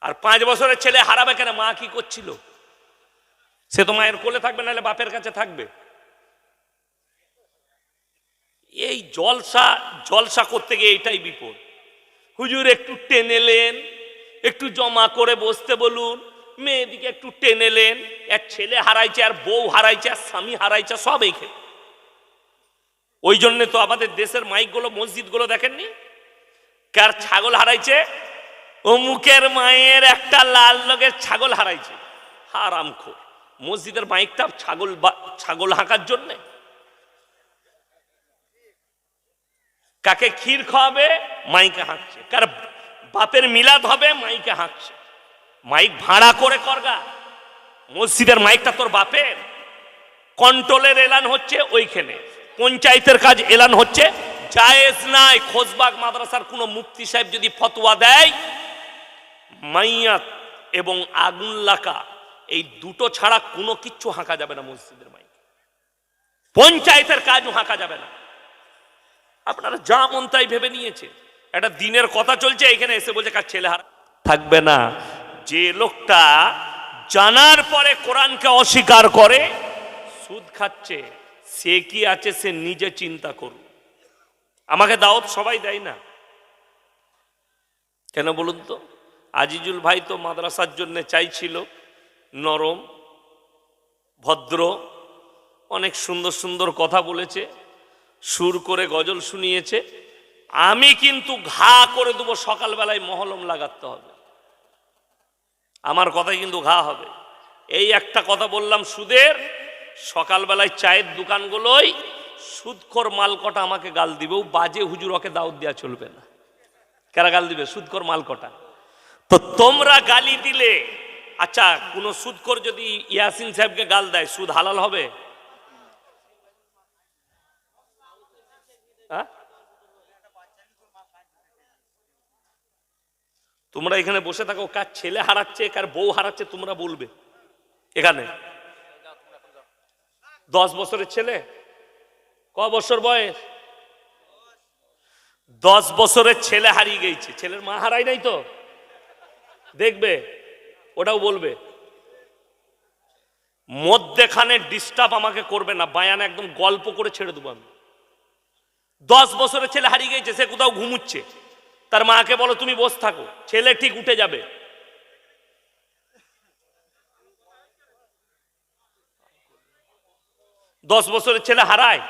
আর 5 বছরের ছেলে হারাবে কেন? মা কি করছিল? সে তো মায়ের কোলে থাকবে, নাহলে বাপের কাছে থাকবে। এই জলসা করতে গিয়ে এইটাই বিপদ। হুজুর একটু টেনেলেন, একটু জমা করে বসতে বলুন, মেয়েদিকে একটু টেনেলেন, এক ছেলে হারাইছে, আর বউ হারাইছে, আর স্বামী হারাইছে, সব এইখানে। ওই জন্য তো আমাদের দেশের মাইকগুলো, মসজিদগুলো দেখেননি, কার ছাগল হারাইছে, অমুকের মায়ের একটা লাল রঙের ছাগল হারাইছে। হারামখোর। মসজিদের মাইকটা ছাগল হাঁকার জন্যে। কাকে ক্ষীর খাওয়াবে, মাইকে হাঁকছে। কার বাপের মিলাদ হবে, মাইকে হাঁকছে। মাইক ভাড়া করে করগা। মসজিদের মাইকটা তোর বাপের। কন্ট্রোলের এলান হচ্ছে ওইখানে, পঞ্চায়েতের কাজ এলান হচ্ছে, জায়েজ নাই। খোশবাগ মাদ্রাসার কোনো মুফতি সাহেব যদি ফতোয়া দেয়, মাইয়াত এবং আগুন লাগা এই দুটো ছাড়া কোনো কিচ্ছু হাঁকা যাবে না মসজিদের মাইক। পঞ্চায়েতের কাজও হাঁকা যাবে না। আপনারা যা মন তাই ভেবে নিয়েছে। একটা দিনের কথা চলছে, এখানে এসে বলছে কার ছেলে হারা থাকবে না। যে লোকটা জানার পরে কোরআনকে অস্বীকার করে, সুদ খাচ্ছে, সে কি আছে সে নিজে চিন্তা করুন। আমাকে দাওয়াত সবাই দেয় না কেন বলুন তো? আজিজুল ভাই তো মাদ্রাসার জন্য চাইছিল, নরম ভদ্র, অনেক সুন্দর সুন্দর কথা বলেছে, সুর করে গজল শুনিয়েছে। আমি কিন্তু ঘা করে দেবো, সকালবেলায় মহলম লাগাতে হবে। আমার কথাই কিন্তু ঘা হবে। এই একটা কথা বললাম সুদের, সকালবেলায় চায়ের দোকানগুলোই সুদখোর মাল কটা আমাকে গাল দিবে। ও বাজে হুজুর, ওকে দাওয়াত দেওয়া চলবে না। কারা গাল দিবে? সুদখোর মাল কটা। তো তোমরা গালি দিলে, আচ্ছা কোন সুদখোর যদি ইয়াসিন সাহেবকে গাল দেয়, সুদ হালাল হবে? তোমরা এখানে বসে থাকো, কার ছেলে হারাচ্ছে, কার বউ হারাচ্ছে, তোমরা বলবে এখানে। 10 বছরের ছেলে, ক বছর বয়স? 10 বছরের ছেলে হারিয়ে গেছে। ছেলের মা হারাই নাই তো, দেখবে, ওটাও বলবে। মধ্যেখানে ডিস্টার্ব আমাকে করবে না, বায়ান একদম গল্প করে ছেড়ে দেবো আমি। 10 বছরের ছেলে হারিয়ে গেছে, সে কোথাও ঘুমুচ্ছে, তার মাকে বলো তুমি বস থাকো, ছেলে ঠিক উঠে যাবে। দশ বছরের ছেলে হারায়,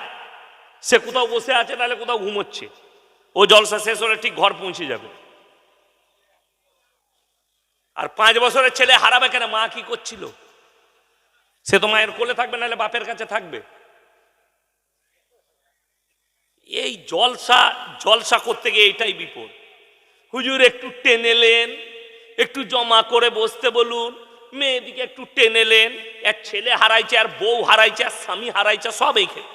সে কোথাও বসে আছে, নাহলে কোথাও ঘুমোচ্ছে, ও জলসা শেষ হলে ঠিক ঘর পৌঁছে যাবে। আর 5 বছরের ছেলে হারাবে কেন? মা কি করছিল? সে তো মায়ের কোলে থাকবে, নাহলে বাপের কাছে থাকবে। এই জলসা করতে গিয়ে এইটাই বিপদ। হুজুর একটু টেনেলেন, একটু জমা করে বসতে বলুন, মেয়েদিকে একটু টেনেলেন, এক ছেলে হারাইছে, আর বউ হারাইছে, আর স্বামী হারাইছে, সব এইখানে।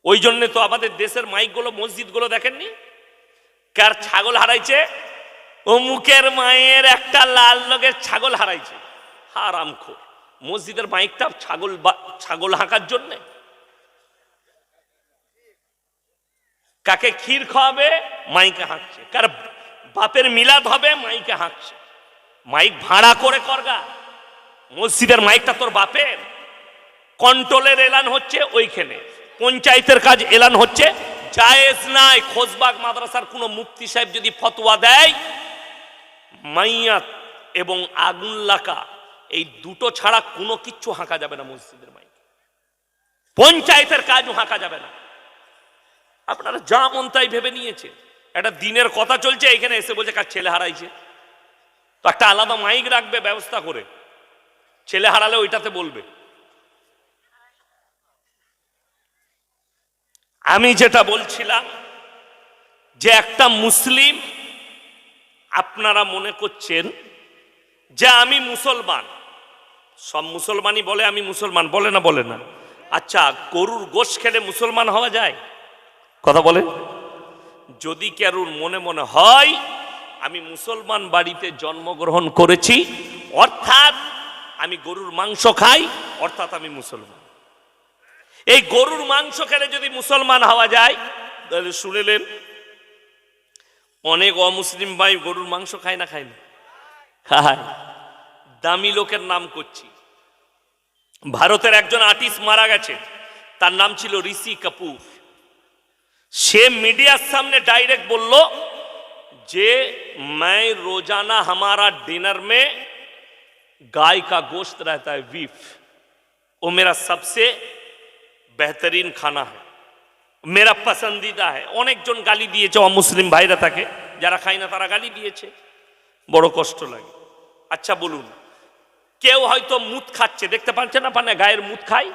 ওই জন্য তো আমাদের দেশের মাইকগুলো, মসজিদগুলো দেখেননি, কার ছাগল হারাইছে, অমুকের মায়ের একটা লাল রঙের ছাগল হারাইছে। হারামখোর। মসজিদের মাইকটা ছাগল হাঁকার জন্যে। কাকে ক্ষীর খাওয়াবে, মাইকে হাঁকছে। কার বাপের মিলাদ হবে, মাইকে হাঁকছে। মাইক ভাড়া করে করগা। মসজিদের মাইকটা তোর বাপের। কন্ট্রোলের এলান হচ্ছে ওইখানে, পঞ্চায়েতের কাজ এলান হচ্ছে, জায়েজ নাই। খোশবাগ মাদ্রাসার কোনো মুফতি সাহেব যদি ফতোয়া দেয়, মাইয়াত এবং আগুন লাগা এই দুটো ছাড়া কোনো কিচ্ছু হাঁকা যাবে না মসজিদের মাইক। পঞ্চায়েতের কাজও হাঁকা যাবে না। আপনারা যা মন তাই ভেবে নিয়েছে। একটা দিনের কথা চলছে, এখানে এসে বলছে কার ছেলে হারাইছে। তো একটা আলাদা মাইক রাখবে ব্যবস্থা করে, ছেলে হারালে ওইটাতে বলবে। আমি যেটা বলছিলাম যে একটা মুসলিম, আপনারা মনে করছেন যে আমি মুসলমান, সব মুসলমানই বলে আমি মুসলমান, বলে না? বলে না? আচ্ছা, গরুর গোশ খেলে মুসলমান হওয়া যায়? কথা বলে। যদি কারুর মনে মনে হয় আমি মুসলমান বাড়িতে জন্মগ্রহণ করেছি, অর্থাৎ আমি গরুর মাংস খাই, অর্থাৎ আমি মুসলমান, এই গরুর মাংস খেলে যদি মুসলমান হওয়া যায়, তাহলে শুনেলেন অনেক অমুসলিম ভাই গরুর মাংস খায় না? খায় না? খায়। দামি লোকের নাম করছি। ভারতের একজন আর্টিস্ট মারা গেছে, তার নাম ছিল ঋষি কাপুর। সে মিডিয়ার সামনে ডাইরেক্ট বলল যে मैं रोजाना हमारा डिनर में गाय का गोश्त रहता है, बीफ, वो मेरा सबसे बेहतरीन खाना है, मेरा पसंदीदा है। অনেকজন গালি দিয়েছে, অমুসলিম ভাইরা তাকে, যারা খায় না তারা গালি দিয়েছে, বড় কষ্ট লাগে। আচ্ছা বলুন, কেউ হয়তো মুত খাচ্ছে, দেখতে পাচ্ছেন না, পানে গায়ের মুত খায়,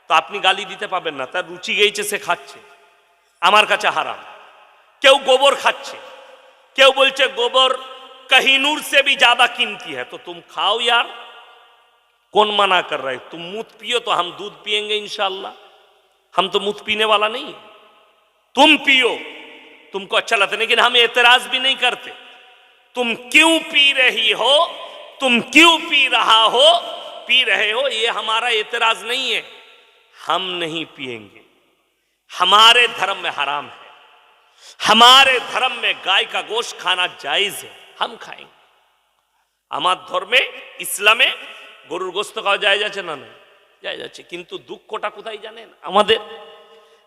তো আপনি গালি দিতে পাবেন না, তার রুচি গেছে, সে খাচ্ছে, আমার কাছে হারাম। কেউ গোবর খাচ্ছে, কেউ বলছে গোবর कहीनूर से भी ज्यादा कीमती है, तो तुम खाओ यार, कौन मना कर रहे? तुम मूत पियो तो हम दूध पिएंगे इंशाल्लाह। हम तो मूत पीने वाला नहीं है, तुम पियो, तुमको अच्छा लगता है, लेकिन हम एतराज भी नहीं करते। तुम क्यों पी रही हो, तुम क्यों पी रहा हो, पी रहे हो, ये हमारा एतराज नहीं है। हम नहीं पिएंगे, हमारे धर्म में हराम है, हमारे धर्म में गाय का गोश्त खाना जायज है, हम खाएंगे। আমার ধর্মে, ইসলামে গরুর গোশত খাওয়া যায় যাচ্ছে না? না যায় যাচ্ছে। কিন্তু দুঃখটা কোথায় জানেন?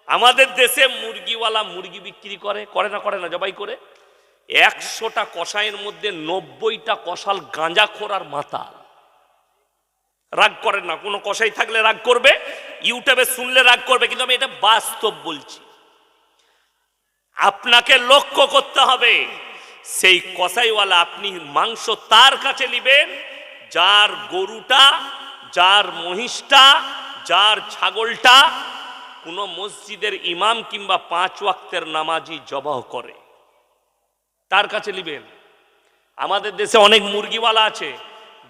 আমাদের দেশে মুরগিওয়ালা মুরগি বিক্রি করে না জবাই করে, 100টা কষাইয়ের মধ্যে 90টা কষাল গাঁজাখোর আর মাতাল। রাগ করেন না, কোনো কষাই থাকলে রাগ করবে, ইউটিউবে শুনলে রাগ করবে, কিন্তু আমি এটা বাস্তব বলছি। আপনাকে লক্ষ্য করতে হবে, সেই কসাইওয়ালা আপনি মাংস তার কাছে নেবেন যার গরুটা, যার মহিষটা, যার ছাগলটা কোন মসজিদের ইমাম কিংবা 5 ওয়াক্তের নামাজি জবাহ করে, তার কাছে নেবেন। আমাদের দেশে অনেক মুরগিওয়ালা আছে,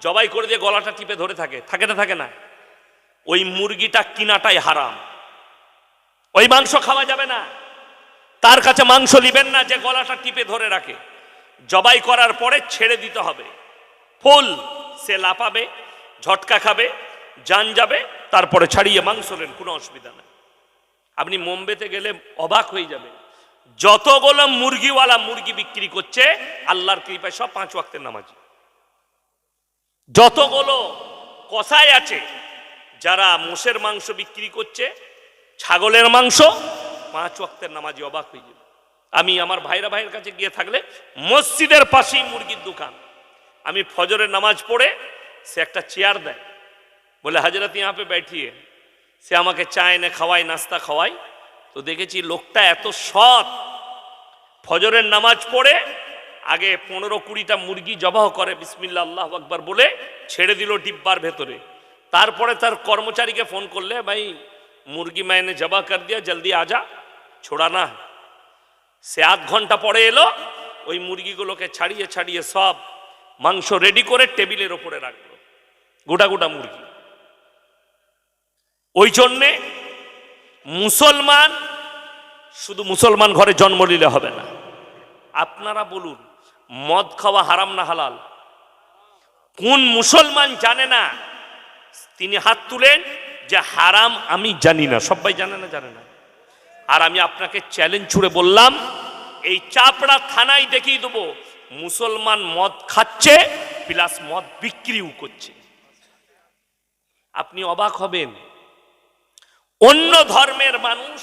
জবাই করে দিয়ে গলাটা টিপে ধরে থাকে না, ওই মুরগিটা কিনাটাই হারাম, ওই মাংস খাওয়া যাবে না। তার কাছে মাংস নেবেন না যে গলাটা টিপে ধরে রাখে, জবাই করার পরে ছেড়ে দিতে হবে, ফুল সে লাফাবে, ঝটকা খাবে, জান যাবে, তারপরে ছাড়িয়ে মাংস নেন, কোনো অসুবিধা নেই। আপনি মুম্বাইতে গেলে অবাক হয়ে যাবে, যতগুলো মুরগিওয়ালা মুরগি বিক্রি করছে আল্লাহর কৃপায় সব 5 ওয়াক্তের নামাজি। যতগুলো কসাই আছে যারা মোষের মাংস বিক্রি করছে, ছাগলের মাংস, 5 ওয়াক্তের নামাজি, অবাক হয়ে যাবে। আমি আমার ভাইয়ের কাছে গিয়ে থাকলে, মসজিদের পাশেই মুরগির দোকান, আমি ফজরের নামাজ পড়ে সে একটা চেয়ার দেয়, বলে হজরত यहाँ पे बैठिए, সে আমাকে চা এনে খাওয়ায়, নাস্তা খাওয়ায়। তো দেখেছি লোকটা এত সৎ, ফজরের নামাজ পড়ে আগে 15-20টা মুরগি জবাহ করে, বিসমিল্লাহ আল্লাহু আকবার বলে ছেড়ে দিল ডিব্বার ভেতরে। তারপরে তার কর্মচারীকে ফোন করলে, ভাই মুরগি मैंने জবাহ কর দিয়া, জলদি আজা, ছোড়ানা। সে আধ ঘন্টা পরে এলো, ওই মুরগিগুলোকে ছাড়িয়ে সব মাংস রেডি করে টেবিলের ওপরে রাখলো, গোটা মুরগি। ওই জন্যে মুসলমান শুধু মুসলমান ঘরে জন্ম নিলে হবে না। আপনারা বলুন, মদ খাওয়া হারাম না হালাল? কোন মুসলমান জানে না? তিনি হাত তুলেন যে হারাম আমি জানি না। সবাই জানে না? আর আমি আপনাকে চ্যালেঞ্জ ছুড়ে বললাম, এই চাপড়া থানায় দেখিয়ে দেবো মুসলমান মদ খাচ্ছে প্লাস মদ বিক্রিও করছে। আপনি অবাক হবেন, অন্য ধর্মের মানুষ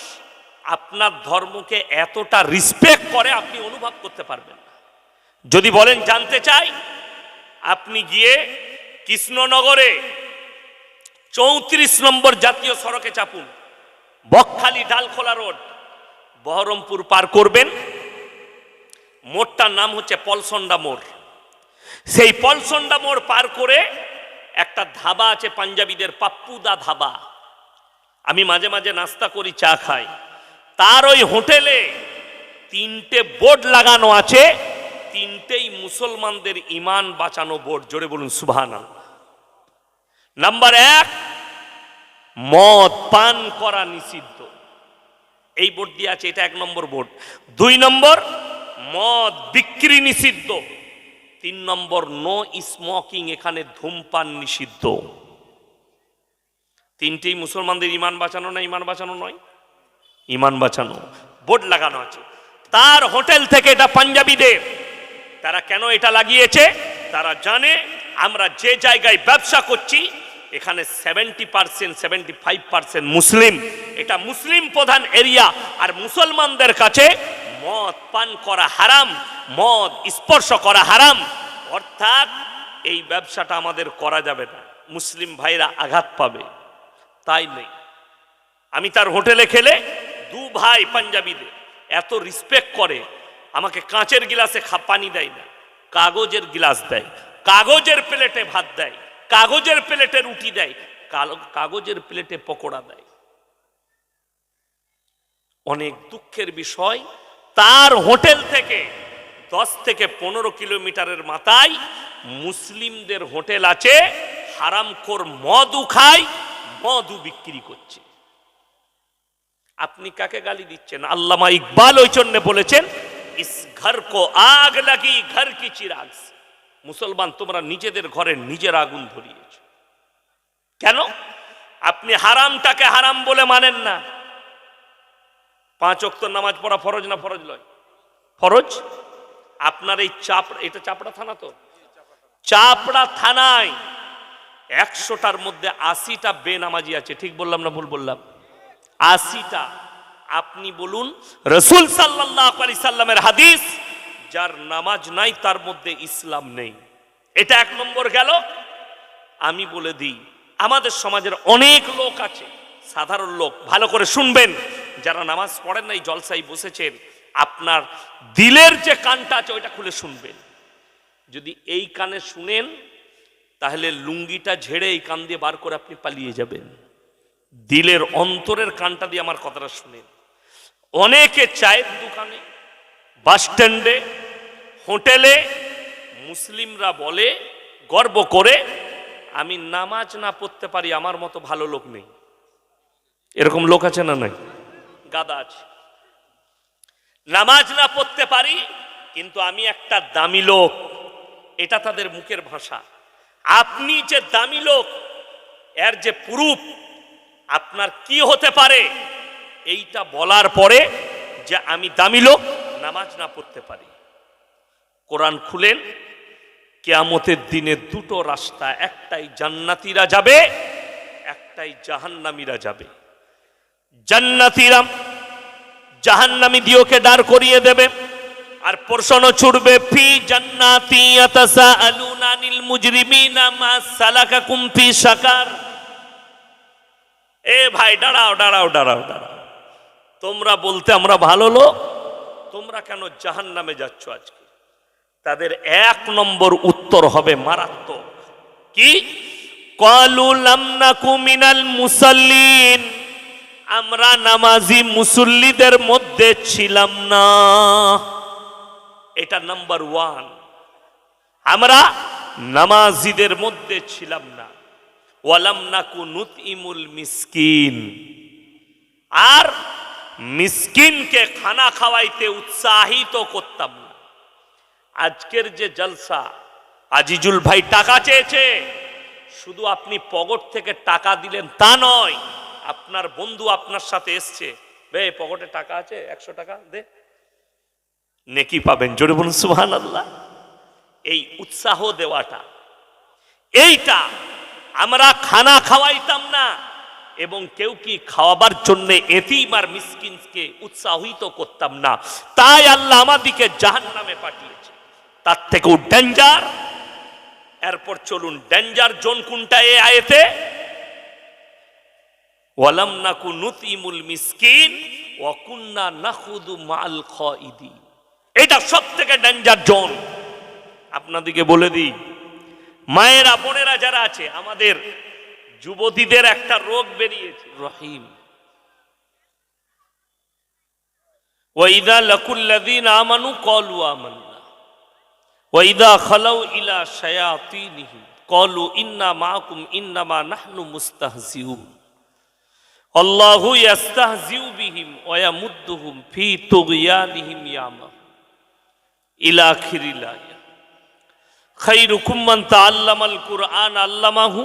আপনার ধর্মকে এতটা রিসপেক্ট করে আপনি অনুভব করতে পারবেন না। যদি বলেন জানতে চাই, আপনি গিয়ে কৃষ্ণনগরে 34 নম্বর জাতীয় সড়কে চাপুন, বকখালি ডালখোলা রোড, বহরমপুর পার করবেন, মোড়টার নাম হচ্ছে পলসন্ডা মোড়। সেই পলসন্ডা মোড় পার করে একটা ধাবা আছে পাঞ্জাবিদের, পাপ্পুদা ধাবা। আমি মাঝে মাঝে নাস্তা করি, চা খাই। তার ওই হোটেলে 3টে বোর্ড লাগানো আছে, 3টেই মুসলমানদের ইমান বাঁচানো বোর্ড। জোরে বলুন সুবহানাল্লাহ। নাম্বার 1, মদ পান করা নিষিদ্ধ, এই বোর্ড দিয়ে আছে, এটা 1 নম্বর বোর্ড। 2 নম্বর, মদ বিক্রি নিষিদ্ধ। 3 নম্বর, নো স্মোকিং, এখানে ধূমপান নিষিদ্ধ। 3টেই মুসলমানদের ইমান বাঁচানো না ইমান বাঁচানো নয়? ইমান বাঁচানো বোর্ড লাগানো আছে। তার হোটেল থেকে, এটা পাঞ্জাবিদের, তারা কেন এটা লাগিয়েছে? তারা জানে আমরা যে জায়গায় ব্যবসা করছি এখানে 70% 75% মুসলিম, এটা মুসলিম প্রধান এরিয়া। আর মুসলমানদের কাছে মদ পান করা হারাম, মদ স্পর্শ করা হারাম, অর্থাৎ এই ব্যবসাটা আমাদের করা যাবে না, মুসলিম ভাইরা আঘাত পাবে। তাই নেই, আমি তার হোটেলে খেলে দু ভাই পাঞ্জাবিদের এত রেসপেক্ট করে, আমাকে কাঁচের গিলাসে পানি দেয় না, কাগজের গিলাস দেয়, কাগজের প্লেটে ভাত দেয়, কাগজের প্লেটে রুটি দেয়, কাগজের প্লেটে পকোড়া দেয়। অনেক দুঃখের বিষয়, তার হোটেল থেকে 10 থেকে 15 কিলোমিটারের মাথায় মুসলিমদের হোটেল আছে, হারামখোর মদও খায়, মদও বিক্রি করছে। আপনি কাকে গালি দিচ্ছেন? আল্লামা ইকবাল ওই জন্য বলেছেন, ইস ঘর কো আগ লাগি ঘর কি চিরাগ। মুসলমান, তোমরা নিজেদের ঘরে নিজের আগুন ধরিয়েছ। কেন? আপনি হারামটাকে হারাম বলে মানেন না। 5 ওয়াক্ত নামাজ পড়া ফরজ না ফরজ নয়? ফরজ। আপনার এই এটা চাপড়া থানা তো, চাপড়া থানায় 100টার মধ্যে 80টা বেনামাজি আছে, ঠিক বললাম না ভুল বললাম? 80টা। আপনি বলুন, রাসূল সাল্লাল্লাহু আলাইহি সাল্লামের হাদিস, যার নামাজ নাই তার মধ্যে ইসলাম নেই। এটা 1 নম্বর গেল। আমি বলে দিই, আমাদের সমাজের অনেক লোক আছে, সাধারণ লোক, ভালো করে শুনবেন, যারা নামাজ পড়েন নাই, জলসায় বসেছেন, আপনার দিলের যে কানটা আছে ওইটা খুলে শুনবেন। যদি এই কানে শুনেন তাহলে লুঙ্গিটা ঝেড়ে এই কান দিয়ে বার করে আপনি পালিয়ে যাবেন। দিলের অন্তরের কানটা দিয়ে আমার কথাটা শুনেন। অনেকে চায়ের দোকানে, বাস স্ট্যান্ডে, হোটেলে মুসলিমরা বলে গর্ব করে, আমি নামাজ না পড়তে পারি, আমার মতো ভালো লোক নেই। এরকম লোক আছে না? নাই, গাদা আছে। নামাজ না পড়তে পারি কিন্তু আমি একটা দামি লোক, এটা তাদের মুখের ভাষা। আপনি যে দামি লোক, এর যে প্রুফ আপনার কি হতে পারে, এইটা বলার পরে যে আমি দামি লোক, নামাজ না পড়তে পারি। কোরআন খুলেন, কিয়ামতের দিনে 2টো রাস্তা, একটাই জান্নাতীরা যাবে, একটাই জাহান্নামীরা যাবে। জান্নাতীরা জাহান্নামী দিওকে দাঁড় করিয়ে দেবে, আর প্রশ্ন ছুড়বে, ফি জান্নাতি ইয়াতাসাআলুনা আনিল মুজরিমিনা মা সালাকাকুম ফি সাকার। এ ভাই, দাঁড়াও দাঁড়াও দাঁড়াও দাঁড়াও, তোমরা বলতে আমরা ভালো লোক, তোমরা কেন জাহান্নামে যাচ্ছ আজকে? তাদের 1 নম্বর উত্তর হবে মারাত্মক। কি? ক্বালু লাম নাকু মিনাল মুসাল্লিন, আমরা নামাজি মুসল্লিদের মধ্যে ছিলাম না। এটা নাম্বার 1, আমরা নামাজিদের মধ্যে ছিলাম না। ওয়ালাম নাকু নুতইমুল মিসকিন, আর মিসকিনকে খানা খাওয়াইতে উৎসাহিত করতাম না। আজকের যে জলসা, আজিজুল ভাই টাকা চেয়েছে, শুধু আপনি পকেট থেকে টাকা দিলেন তা নয়, আপনার বন্ধু আপনার সাথে এসছে, বে পকেটে টাকা আছে, 100 টাকা দে, নেকি পাবেন। জোরে বলুন সুবহানাল্লাহ। এই উৎসাহ দেওয়াটা, এইটা আমরা খানা খাওয়াইতাম না, এবং কেউ কি খাওয়াবার জন্য এতিম আর মিসকিনকে উৎসাহিত করতাম না। তাই আল্লাহ আমাদিকে জাহান্নামে পাঠিয়েছে। তার থেকেও ডেঞ্জার। এরপর চলুন, ডেঞ্জার জোন কোনটা এই আয়াতে? ওয়ালাম নাকু নুতইমুল মিসকিন ওয়া কুন্না নাখুদু মাআল খাইদিন। এটা সবথেকে ডেঞ্জার জোন। আপনাদেরকে বলে দিই, মায়েরা বোনেরা যারা আছে, আমাদের যুবতীদের একটা রোগ বেরিয়েছে, রহিম। ওয়া ইযা লাকুল্লাযীনা আমানু ক্বালু আমান্না ওয়া ইযা খালাউ ইলা শায়াতিনিহিম ক্বালু ইন্না মাআকুম ইন্নামা নাহনু মুস্তাহজিউন আল্লাহু ইস্তাহজিউ বিহিম ওয়া ইয়ামুদ্দুহুম ফি তুগয়ানিহিম ইয়ামা ইলা আখিরিল আয়াত। খায়রুকুম মান তাআল্লামাল কুরআন আল্লামাহু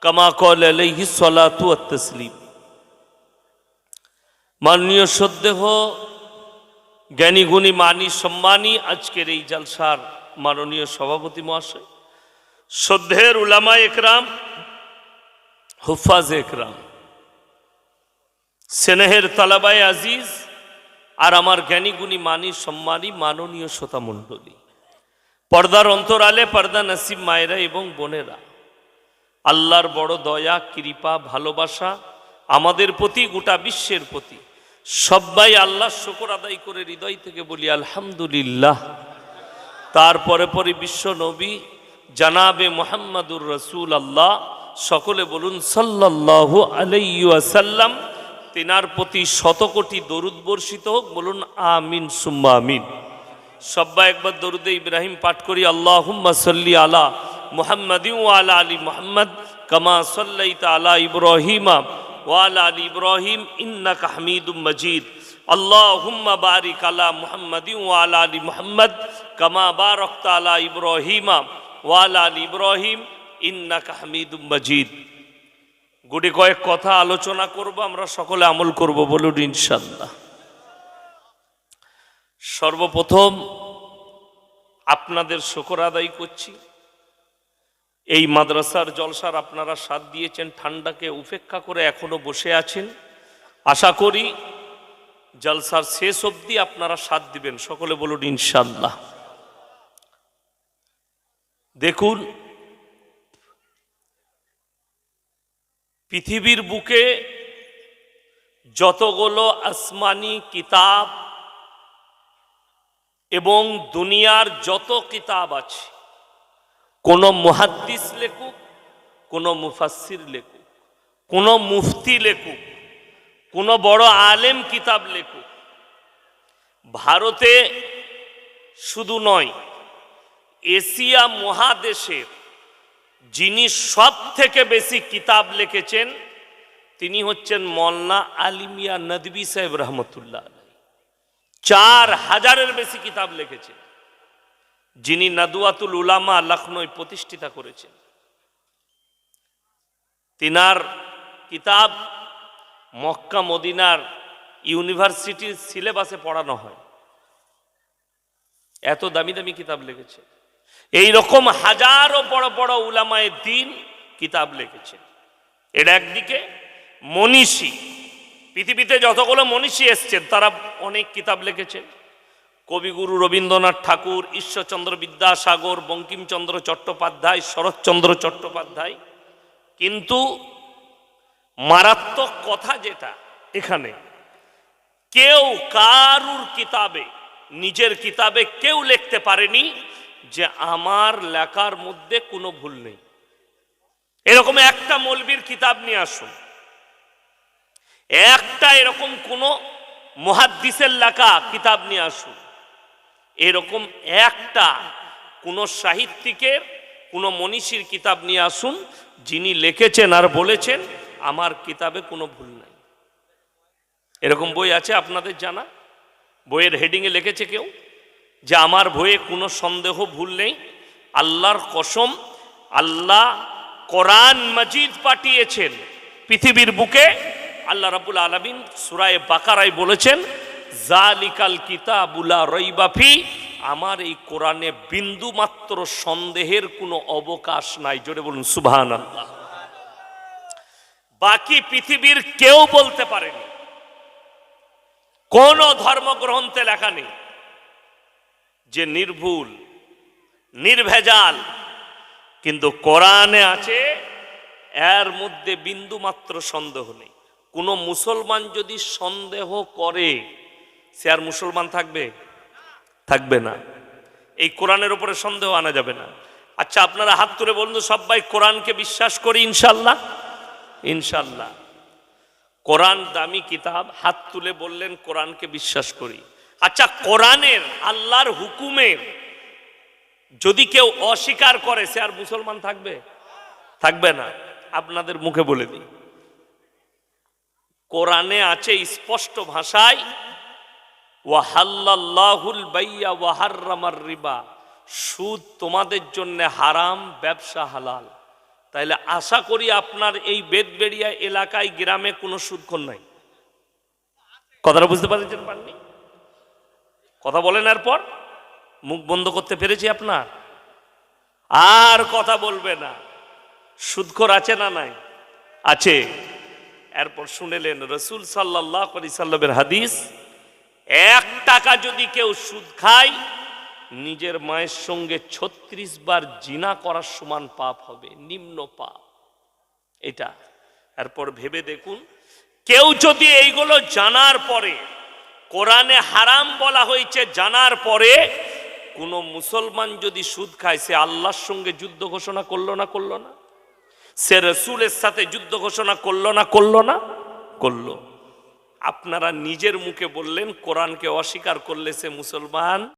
কামা ক্বালা আলাইহিস সালাতু ওয়াত তাসলিম। মাননীয় শ্রদ্ধেয় জ্ঞানী গুণী মানি সম্মানী আজকের এই জলসার মাননীয় সভাপতি মহাশয়, শ্রদ্ধের উলামা একরাম, হুফাজ একরাম, স্নেহের তালাবায়ে আজিজ, আর আমার জ্ঞানীগুণী মানি সম্মানী মাননীয় শ্রোতা মণ্ডলী, পর্দার অন্তরালে পর্দা নসিব মায়েরা এবং বোনেরা, আল্লাহর বড় দয়া, কৃপা, ভালোবাসা আমাদের প্রতি, গোটা বিশ্বের প্রতি। সবাই আল্লাহর শুকর আদায় করে হৃদয় থেকে বলি আলহামদুলিল্লাহ। তারপরে পরে বিশ্ব নবী জানাবে মুহাম্মাদুর রাসূল আল্লাহ, সকলে বলুন সাল্লাল্লাহু আলাইহি ওয়াসাল্লাম। তিনার প্রতি শতকোটি দরুদ বর্ষিত হোক, বলুন আমিন সুম্মা আমিন। সবাই একবার দরুদে ইব্রাহিম পাঠ করি। আল্লাহুম্মা সাল্লি আলা মুহাম্মাদিন ওয়া আলা আলি মুহাম্মদ কামা সাল্লাইতা আলা ইব্রাহিমা ওয়া আলা আলি ইব্রাহিম ইন্নাকা হামিদুম মাজিদ। আল্লাহুম্মা বারিক আলা মুহাম্মাদিন ওয়া আলা আলি মুহাম্মদ কামা বারাকতা আলা ইব্রাহিমা ওয়া আলা আলি ইব্রাহিম ইন্নাকা হামিদুম মাজিদ। গুটি কয়েক কথা আলোচনা করব, আমরা সকলে আমল করব, বলুন ইনশাআল্লাহ। সর্বপ্রথম আপনাদের শুকর আদায় করছি, এই মাদ্রাসার জলসার আপনারা সাথ দিয়েছেন, ঠান্ডাকে উপেক্ষা করে এখনো বসে আছেন। আশা করি জলসার শেষ অবধি আপনারা সাথ দিবেন, সকলে বলুন ইনশাআল্লাহ। দেখুন, পৃথিবীর বুকে যতগুলো আসমানি কিতাব এবং দুনিয়ার যত কিতাব আছে, কোন মুহাদ্দিস লেখুক, কোন মুফাসসির লেখুক, কোন মুফতি লেখুক, কোন বড় আলেম কিতাব লেখুক, ভারতে শুধু নয়, এশিয়া মহাদেশের যিনি সব থেকে বেশি কিতাব লিখেছেন তিনি হচ্ছেন মওলানা আলী মিয়া নদভী সাহেব রহমতুল্লাহ আলাইহি। 4000-এর বেশি কিতাব লিখেছেন, যিনি নাদওয়াতুল উলামা লখনৌ প্রতিষ্ঠিতা করেছেন। তিনার কিতাব মক্কা মদিনার ইউনিভার্সিটির সিলেবাসে পড়ানো হয়, এত দামি দামি কিতাব লিখেছে। এই রকম হাজারো বড় বড় উলামায়ে দ্বীন কিতাব লিখেছেন। এটা একদিকে মনীষী, পৃথিবীতে যতগুলো মনীষী এসছেন তারা অনেক কিতাব লিখেছেন। কবিগুরু রবীন্দ্রনাথ ঠাকুর, ঈশ্বরচন্দ্র বিদ্যাসাগর, বঙ্কিমচন্দ্র চট্টোপাধ্যায়, শরৎচন্দ্র চট্টোপাধ্যায়। কিন্তু মারাত্মক কথা যেটা, এখানে কেউ কারুর কিতাবে, নিজের কিতাবে কেউ লিখতে পারেনি যে আমার লেখার মধ্যে কোনো ভুল নেই। এরকম একটা মৌলবীর কিতাব নিয়ে আসুন, একটা এরকম কোন মুহাদ্দিসের লেখা কিতাব নিয়ে আসুন, এরকম একটা কোন সাহিত্যিকের, কোন মনীষীর কিতাব নিয়ে আসুন যিনি লিখেছেন আর বলেছেন আমার কিতাবে কোনো ভুল নাই। এরকম বই আছে আপনাদের জানা? বইয়ের হেডিংয়ে লিখেছে কেউ যে আমার বইয়ে কোনো সন্দেহ ভুল নেই? আল্লাহর কসম, আল্লাহ কোরআন মাজিদ পাঠিয়েছেন পৃথিবীর বুকে। আল্লাহ রাব্বুল আলামিন সূরা বাকারায় বলেছেন জালিকাল কিতাবু লা রাইবা ফি, আমার এই কোরআনে বিন্দু মাত্র সন্দেহের কোনো অবকাশ নাই। জোরে বলুন সুবহানাল্লাহ। বাকি পৃথিবীর কেউ বলতে পারেনি, কোন ধর্মগ্রন্থে লেখা নেই যে নির্ভুল নির্ভেজাল, কিন্তু কোরআনে আছে এর মধ্যে বিন্দু মাত্র সন্দেহ নেই। কোন মুসলমান যদি সন্দেহ করে সে আর মুসলমান থাকবে? থাকবে না। এই কোরআনের উপরে সন্দেহ আনা যাবে না। আচ্ছা, আপনারা হাত তুলে বলুন সবাই কোরআনকে বিশ্বাস করি ইনশাআল্লাহ? ইনশাআল্লাহ। কোরআন দামি কিতাব, হাত তুলে বললেন কোরআনকে বিশ্বাস করি। আচ্ছা, কোরআনের আল্লাহর হুকুমের যদি কেউ অস্বীকার করে সে আর মুসলমান থাকবে? থাকবে না। আপনাদের মুখে বলে দিই, কোরআনে আছে স্পষ্ট ভাষায় ওয়াহাল্লাল্লাহুল বাইয়া ওয়া হাররামার রিবা, সুদ তোমাদের জন্য হারাম, ব্যবসা হালাল। তাইলে আশা করি আপনার এই বেদবেড়িয়া এলাকায় গ্রামে কোনো সুদখোর নাই। কথাটা বুঝতে পারছেন? পাননি? কথা বলেন এরপর মুখ বন্ধ করতে পেরেছি আপনার? আর কথা বলবে না। সুদখোর আছে না নাই? আছে। এরপর শুনেলেন রসুল সাল্লাল্লাহু আলাইহি সাল্লামের হাদিস, 1 টাকা যদি কেউ সুদ খায় নিজের মায়ের সঙ্গে 36 বার জিনা করার সমান পাপ হবে, নিম্ন পাপ এটা। এরপর ভেবে দেখুন, কেউ যদি এইগুলো জানার পরে, কোরআনে হারাম বলা হয়েছে জানার পরে, কোন মুসলমান যদি সুদ খায় সে আল্লাহর সঙ্গে যুদ্ধ ঘোষণা করলো না করলো না? সে রসুলের সাথে যুদ্ধ ঘোষণা করলো না করলো না? করলো। আপনারা নিজের মুখে বললেন কোরআনকে অস্বীকার করলে সে মুসলমান